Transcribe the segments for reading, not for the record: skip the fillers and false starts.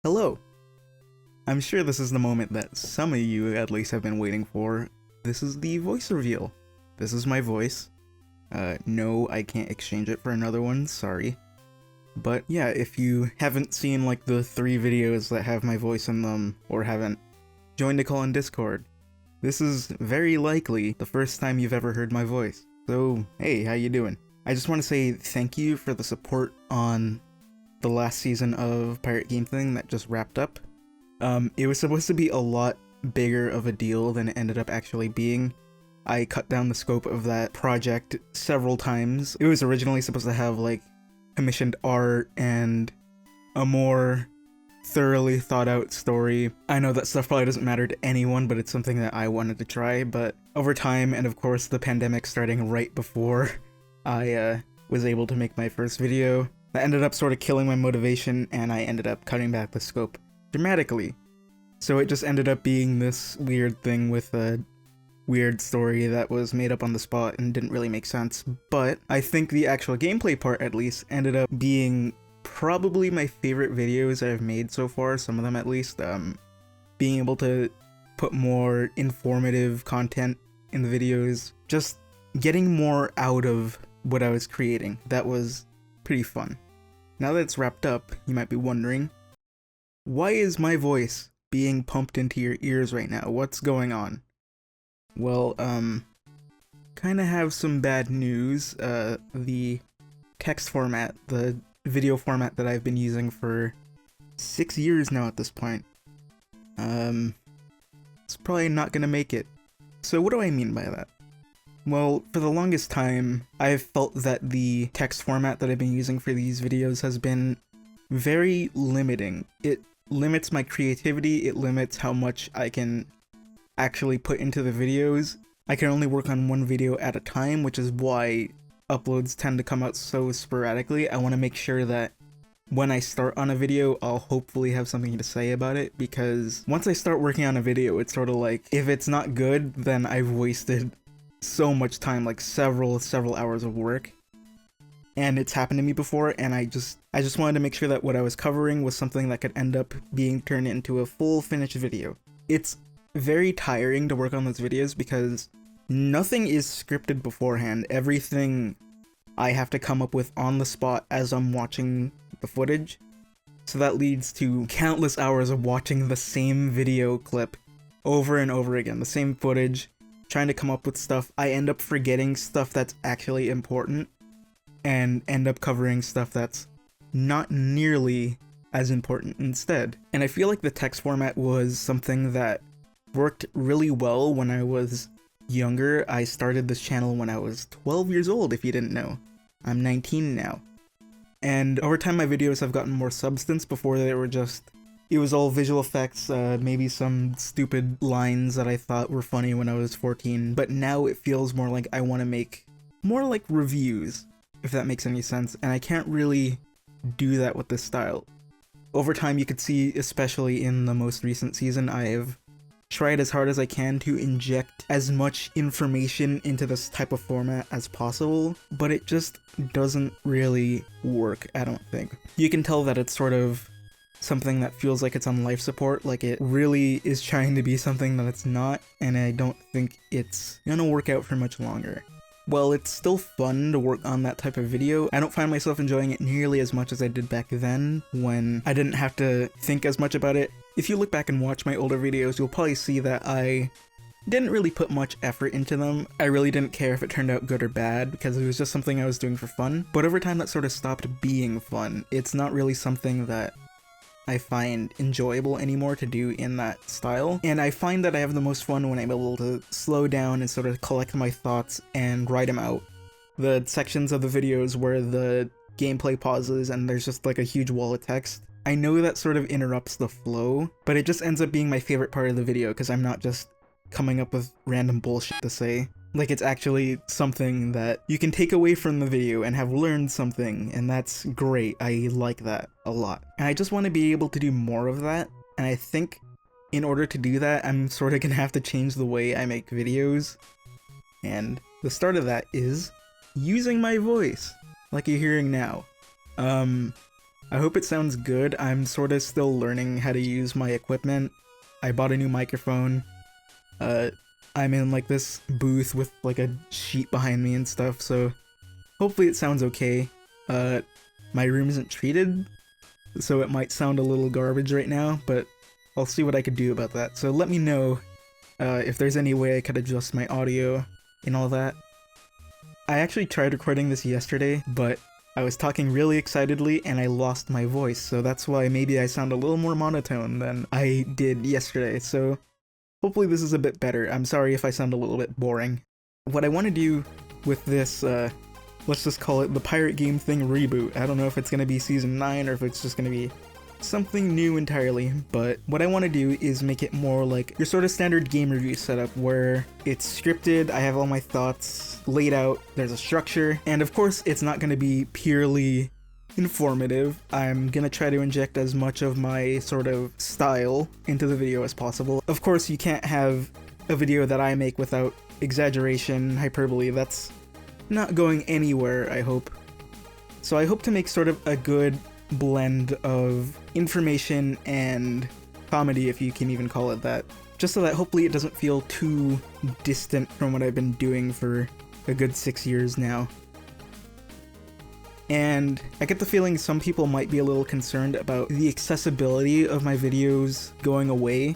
Hello! I'm sure this is the moment that some of you at least have been waiting for. This is the voice reveal. This is my voice. No, I can't exchange it for another one, sorry. But yeah, if you haven't seen like the 3 videos that have my voice in them, or haven't joined a call on Discord, this is very likely the first time you've ever heard my voice. So, hey, how you doing? I just want to say thank you for the support on the last season of Pirate Game Thing that just wrapped up. It was supposed to be a lot bigger of a deal than it ended up actually being. I cut down the scope of that project several times. It was originally supposed to have like commissioned art and a more thoroughly thought out story. I know that stuff probably doesn't matter to anyone, but it's something that I wanted to try. But over time, and of course the pandemic starting right before I was able to make my first video, that ended up sort of killing my motivation, and I ended up cutting back the scope dramatically. So it just ended up being this weird thing with a weird story that was made up on the spot and didn't really make sense. But I think the actual gameplay part, at least, ended up being probably my favorite videos I've made so far, some of them at least. Being able to put more informative content in the videos, just getting more out of what I was creating. That was pretty fun. Now that it's wrapped up, you might be wondering, why is my voice being pumped into your ears right now? What's going on? Well, kinda have some bad news. The text format, the video format that I've been using for 6 years now at this point, it's probably not gonna make it. So what do I mean by that? Well, for the longest time, I've felt that the text format that I've been using for these videos has been very limiting. It limits my creativity, it limits how much I can actually put into the videos. I can only work on one video at a time, which is why uploads tend to come out so sporadically. I want to make sure that when I start on a video, I'll hopefully have something to say about it, because once I start working on a video, it's sort of like, if it's not good, then I've wasted so much time, like several hours of work. And it's happened to me before, and I just wanted to make sure that what I was covering was something that could end up being turned into a full finished video. It's very tiring to work on those videos because nothing is scripted beforehand. Everything I have to come up with on the spot as I'm watching the footage. So that leads to countless hours of watching the same video clip over and over again, the same footage, trying to come up with stuff. I end up forgetting stuff that's actually important and end up covering stuff that's not nearly as important instead. And I feel like the text format was something that worked really well when I was younger. I started this channel when I was 12 years old, if you didn't know. I'm 19 now. And over time my videos have gotten more substance. Before they were just, it was all visual effects, maybe some stupid lines that I thought were funny when I was 14, but now it feels more like I want to make more like reviews, if that makes any sense, and I can't really do that with this style. Over time, you could see, especially in the most recent season, I have tried as hard as I can to inject as much information into this type of format as possible, but it just doesn't really work, I don't think. You can tell that it's sort of something that feels like it's on life support, like it really is trying to be something that it's not, and I don't think it's gonna work out for much longer. Well, it's still fun to work on that type of video. I don't find myself enjoying it nearly as much as I did back then, when I didn't have to think as much about it. If you look back and watch my older videos, you'll probably see that I didn't really put much effort into them. I really didn't care if it turned out good or bad, because it was just something I was doing for fun. But over time that sort of stopped being fun. It's not really something that I find enjoyable anymore to do in that style, and I find that I have the most fun when I'm able to slow down and sort of collect my thoughts and write them out. The sections of the videos where the gameplay pauses and there's just like a huge wall of text, I know that sort of interrupts the flow, but it just ends up being my favorite part of the video because I'm not just coming up with random bullshit to say. Like, it's actually something that you can take away from the video and have learned something, and that's great. I like that a lot. And I just want to be able to do more of that, and I think in order to do that, I'm sort of gonna have to change the way I make videos. And the start of that is using my voice, like you're hearing now. I hope it sounds good. I'm sort of still learning how to use my equipment. I bought a new microphone. I'm in like this booth with like a sheet behind me and stuff, so hopefully it sounds okay. My room isn't treated, so it might sound a little garbage right now, but I'll see what I could do about that. So let me know if there's any way I could adjust my audio and all that. I actually tried recording this yesterday, but I was talking really excitedly and I lost my voice, so that's why maybe I sound a little more monotone than I did yesterday, so hopefully this is a bit better. I'm sorry if I sound a little bit boring. What I want to do with this, let's just call it the Pirate Game Thing reboot. I don't know if it's going to be Season 9 or if it's just going to be something new entirely, but what I want to do is make it more like your sort of standard game review setup where it's scripted, I have all my thoughts laid out, there's a structure, and of course it's not going to be purely informative. I'm gonna try to inject as much of my sort of style into the video as possible. Of course, you can't have a video that I make without exaggeration, hyperbole. That's not going anywhere, I hope. So I hope to make sort of a good blend of information and comedy, if you can even call it that, just so that hopefully it doesn't feel too distant from what I've been doing for a good 6 years now. And I get the feeling some people might be a little concerned about the accessibility of my videos going away,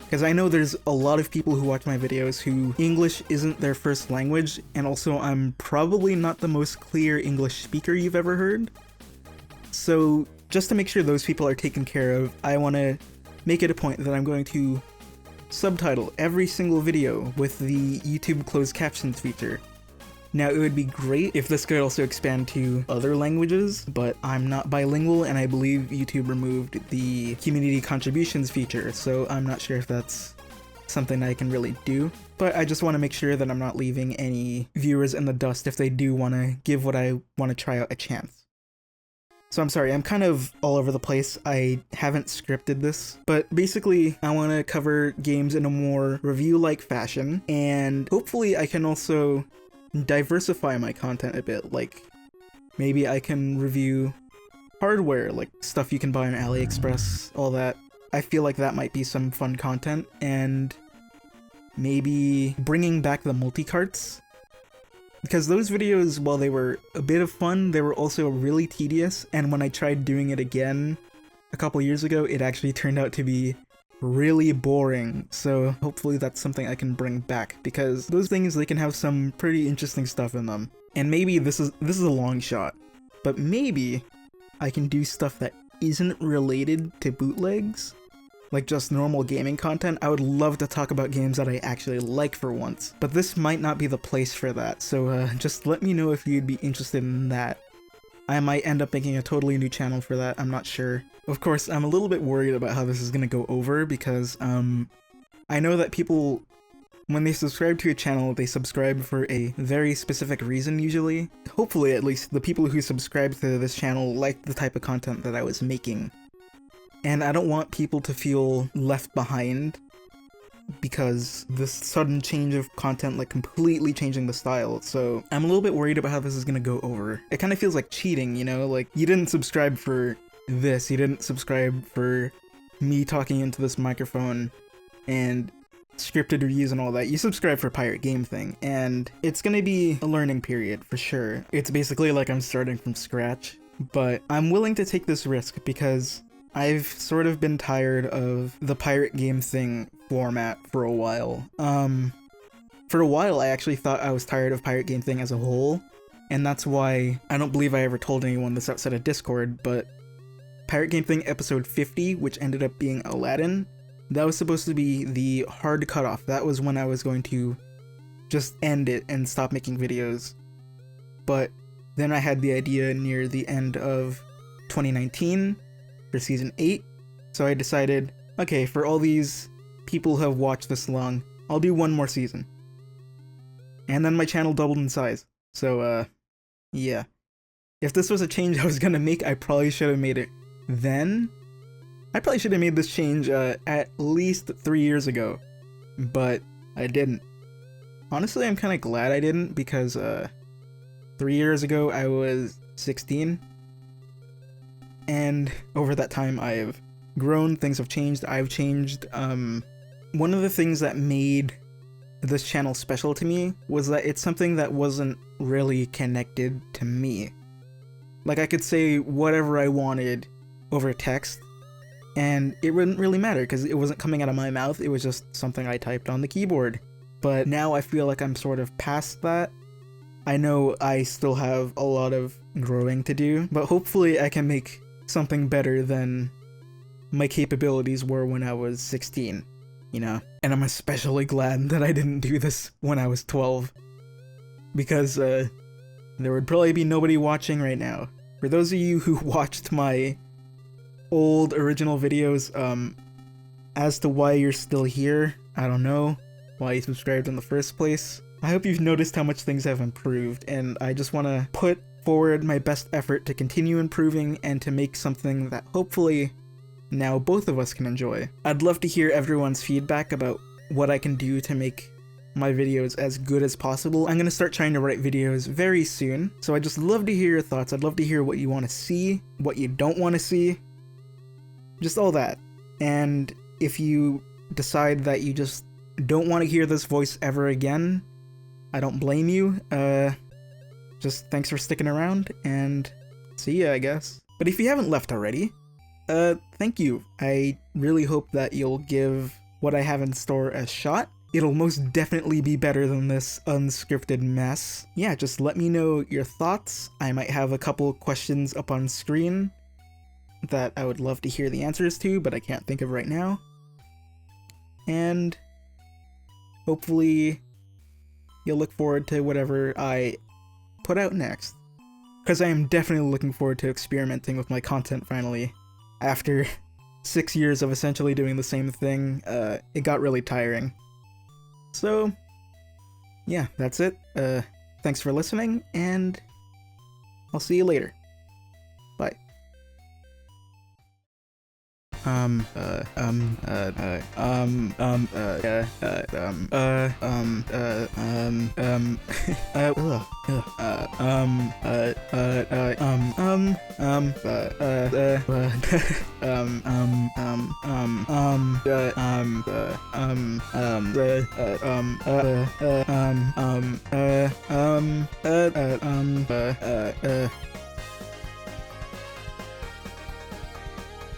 because I know there's a lot of people who watch my videos who English isn't their first language, and also I'm probably not the most clear English speaker you've ever heard. So just to make sure those people are taken care of, I want to make it a point that I'm going to subtitle every single video with the YouTube closed captions feature. Now, it would be great if this could also expand to other languages, but I'm not bilingual and I believe YouTube removed the community contributions feature, so I'm not sure if that's something I can really do. But I just want to make sure that I'm not leaving any viewers in the dust if they do want to give what I want to try out a chance. So I'm sorry, I'm kind of all over the place. I haven't scripted this, but basically I want to cover games in a more review-like fashion, and hopefully I can also diversify my content a bit. Like, maybe I can review hardware, like stuff you can buy on AliExpress, all that. I feel like that might be some fun content, and maybe bringing back the multi-carts, because those videos, while they were a bit of fun, they were also really tedious, and when I tried doing it again a couple years ago, it actually turned out to be really boring. So hopefully that's something I can bring back, because those things, they can have some pretty interesting stuff in them. And maybe this is a long shot, but maybe I can do stuff that isn't related to bootlegs, like just normal gaming content. I would love to talk about games that I actually like for once, but this might not be the place for that, so just let me know if you'd be interested in that. I might end up making a totally new channel for that, I'm not sure. Of course, I'm a little bit worried about how this is gonna go over, because I know that people, when they subscribe to a channel, they subscribe for a very specific reason usually. Hopefully, at least, the people who subscribe to this channel like the type of content that I was making. And I don't want people to feel left behind because this sudden change of content, like completely changing the style, so I'm a little bit worried about how this is gonna go over. It kind of feels like cheating, you know? Like, you didn't subscribe for this, you didn't subscribe for me talking into this microphone and scripted reviews and all that. You subscribe for Pirate Game Thing, and it's gonna be a learning period for sure. It's basically like I'm starting from scratch, but I'm willing to take this risk because I've sort of been tired of the Pirate Game Thing format for a while. For a while I actually thought I was tired of Pirate Game Thing as a whole, and that's why I don't believe I ever told anyone this outside of Discord, but Pirate Game Thing episode 50, which ended up being Aladdin, that was supposed to be the hard cutoff. That was when I was going to just end it and stop making videos. But then I had the idea near the end of 2019 for season 8, so I decided, okay, for all these people who have watched this long, I'll do one more season. And then my channel doubled in size, so yeah. If this was a change I was gonna make, I probably should have made it then. I probably should have made this change at least 3 years ago, but I didn't. Honestly, I'm kind of glad I didn't, because 3 years ago I was 16, and over that time I've grown, things have changed, I've changed. One of the things that made this channel special to me was that it's something that wasn't really connected to me. Like, I could say whatever I wanted over text, and it wouldn't really matter because it wasn't coming out of my mouth, it was just something I typed on the keyboard. But now I feel like I'm sort of past that. I know I still have a lot of growing to do, but hopefully I can make something better than my capabilities were when I was 16, you know? And I'm especially glad that I didn't do this when I was 12, because there would probably be nobody watching right now. For those of you who watched my old original videos, as to why you're still here, I don't know why you subscribed in the first place. I hope you've noticed how much things have improved, and I just want to put forward my best effort to continue improving and to make something that hopefully now both of us can enjoy. I'd love to hear everyone's feedback about what I can do to make my videos as good as possible. I'm gonna start trying to write videos very soon, so I'd just love to hear your thoughts. I'd love to hear what you want to see, what you don't want to see, just all that. And if you decide that you just don't want to hear this voice ever again, I don't blame you. Just thanks for sticking around, and see ya, I guess. But if you haven't left already, thank you. I really hope that you'll give what I have in store a shot. It'll most definitely be better than this unscripted mess. Yeah, just let me know your thoughts. I might have a couple questions up on screen that I would love to hear the answers to, but I can't think of right now. And hopefully you'll look forward to whatever I put out next. Because I am definitely looking forward to experimenting with my content finally. After 6 years of essentially doing the same thing, it got really tiring. So, yeah, that's it. Thanks for listening, and I'll see you later. Bye.